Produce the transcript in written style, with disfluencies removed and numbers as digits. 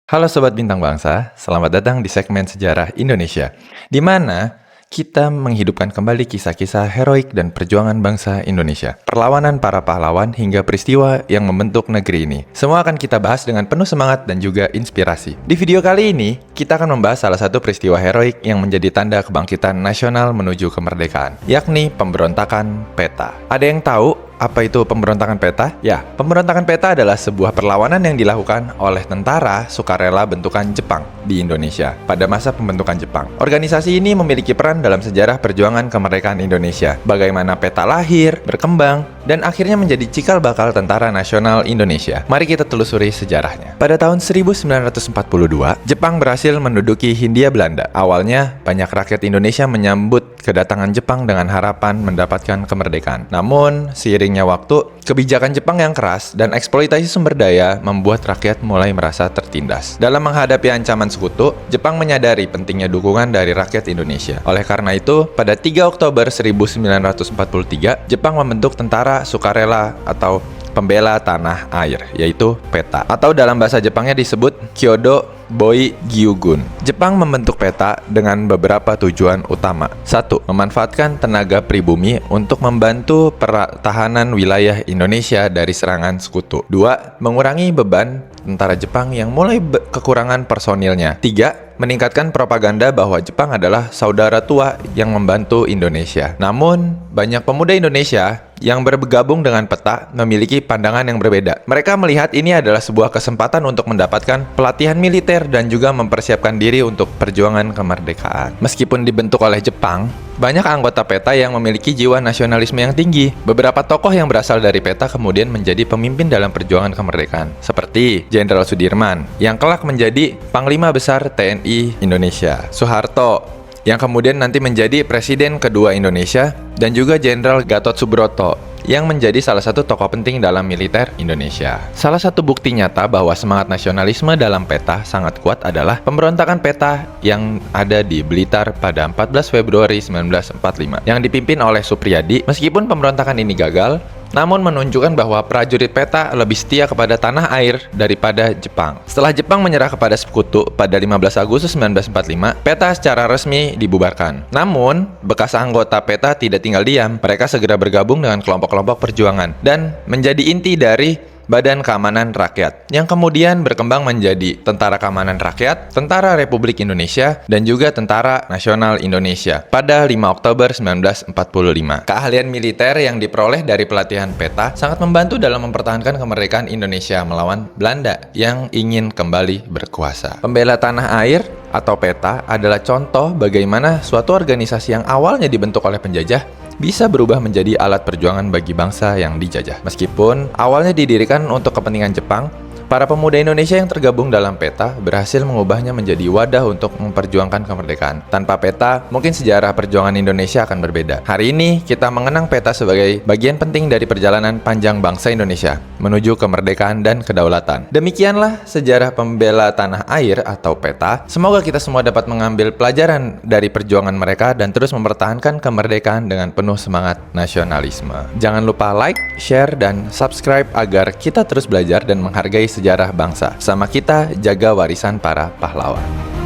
Halo Sobat Bintang Bangsa, selamat datang di segmen Sejarah Indonesia, di mana kita menghidupkan kembali kisah-kisah heroik dan perjuangan bangsa Indonesia. Perlawanan para pahlawan hingga peristiwa yang membentuk negeri ini. Semua akan kita bahas dengan penuh semangat dan juga inspirasi. Di video kali ini, kita akan membahas salah satu peristiwa heroik yang menjadi tanda kebangkitan nasional menuju kemerdekaan, yakni pemberontakan PETA. Ada yang tahu apa itu pemberontakan PETA? Ya, pemberontakan PETA adalah sebuah perlawanan yang dilakukan oleh tentara sukarela bentukan Jepang di Indonesia pada masa pembentukan Jepang. Organisasi ini memiliki peran dalam sejarah perjuangan kemerdekaan Indonesia. Bagaimana PETA lahir, berkembang, dan akhirnya menjadi cikal bakal Tentara Nasional Indonesia. Mari kita telusuri sejarahnya. Pada tahun 1942, Jepang berhasil menduduki Hindia Belanda. Awalnya, banyak rakyat Indonesia menyambut kedatangan Jepang dengan harapan mendapatkan kemerdekaan. Namun, seiringnya waktu, kebijakan Jepang yang keras dan eksploitasi sumber daya membuat rakyat mulai merasa tertindas. Dalam menghadapi ancaman sekutu, Jepang menyadari pentingnya dukungan dari rakyat Indonesia. Oleh karena itu, pada 3 Oktober 1943, Jepang membentuk Tentara Sukarela atau Pembela Tanah Air, yaitu PETA, atau dalam bahasa Jepangnya disebut Kyodo Boi Gyugun. Jepang membentuk PETA dengan beberapa tujuan utama. 1. Memanfaatkan tenaga pribumi untuk membantu pertahanan wilayah Indonesia dari serangan sekutu. 2. Mengurangi beban tentara Jepang yang mulai kekurangan personilnya. 3. Meningkatkan propaganda bahwa Jepang adalah saudara tua yang membantu Indonesia. Namun, banyak pemuda Indonesia yang bergabung dengan PETA memiliki pandangan yang berbeda. Mereka melihat ini adalah sebuah kesempatan untuk mendapatkan pelatihan militer dan juga mempersiapkan diri untuk perjuangan kemerdekaan. Meskipun dibentuk oleh Jepang, banyak anggota PETA yang memiliki jiwa nasionalisme yang tinggi. Beberapa tokoh yang berasal dari PETA kemudian menjadi pemimpin dalam perjuangan kemerdekaan, seperti Jenderal Sudirman, yang kelak menjadi Panglima Besar TNI Indonesia, Soeharto, yang kemudian nanti menjadi Presiden kedua Indonesia, dan juga Jenderal Gatot Subroto, yang menjadi salah satu tokoh penting dalam militer Indonesia. Salah satu bukti nyata bahwa semangat nasionalisme dalam PETA sangat kuat adalah pemberontakan PETA yang ada di Blitar pada 14 Februari 1945, yang dipimpin oleh Supriyadi. Meskipun pemberontakan ini gagal, namun menunjukkan bahwa prajurit PETA lebih setia kepada tanah air daripada Jepang. Setelah Jepang menyerah kepada sekutu pada 15 Agustus 1945, PETA secara resmi dibubarkan. Namun, bekas anggota PETA tidak tinggal diam. Mereka segera bergabung dengan kelompok-kelompok perjuangan dan menjadi inti dari Badan Keamanan Rakyat, yang kemudian berkembang menjadi Tentara Keamanan Rakyat, Tentara Republik Indonesia, dan juga Tentara Nasional Indonesia pada 5 Oktober 1945. Keahlian militer yang diperoleh dari pelatihan PETA sangat membantu dalam mempertahankan kemerdekaan Indonesia melawan Belanda yang ingin kembali berkuasa. Pembela Tanah Air atau PETA adalah contoh bagaimana suatu organisasi yang awalnya dibentuk oleh penjajah bisa berubah menjadi alat perjuangan bagi bangsa yang dijajah. Meskipun awalnya didirikan untuk kepentingan Jepang, para pemuda Indonesia yang tergabung dalam PETA berhasil mengubahnya menjadi wadah untuk memperjuangkan kemerdekaan. Tanpa PETA, mungkin sejarah perjuangan Indonesia akan berbeda. Hari ini, kita mengenang PETA sebagai bagian penting dari perjalanan panjang bangsa Indonesia menuju kemerdekaan dan kedaulatan. Demikianlah sejarah Pembela Tanah Air atau PETA. Semoga kita semua dapat mengambil pelajaran dari perjuangan mereka dan terus mempertahankan kemerdekaan dengan penuh semangat nasionalisme. Jangan lupa like, share, dan subscribe agar kita terus belajar dan menghargai sejarah bangsa. Sama kita jaga warisan para pahlawan.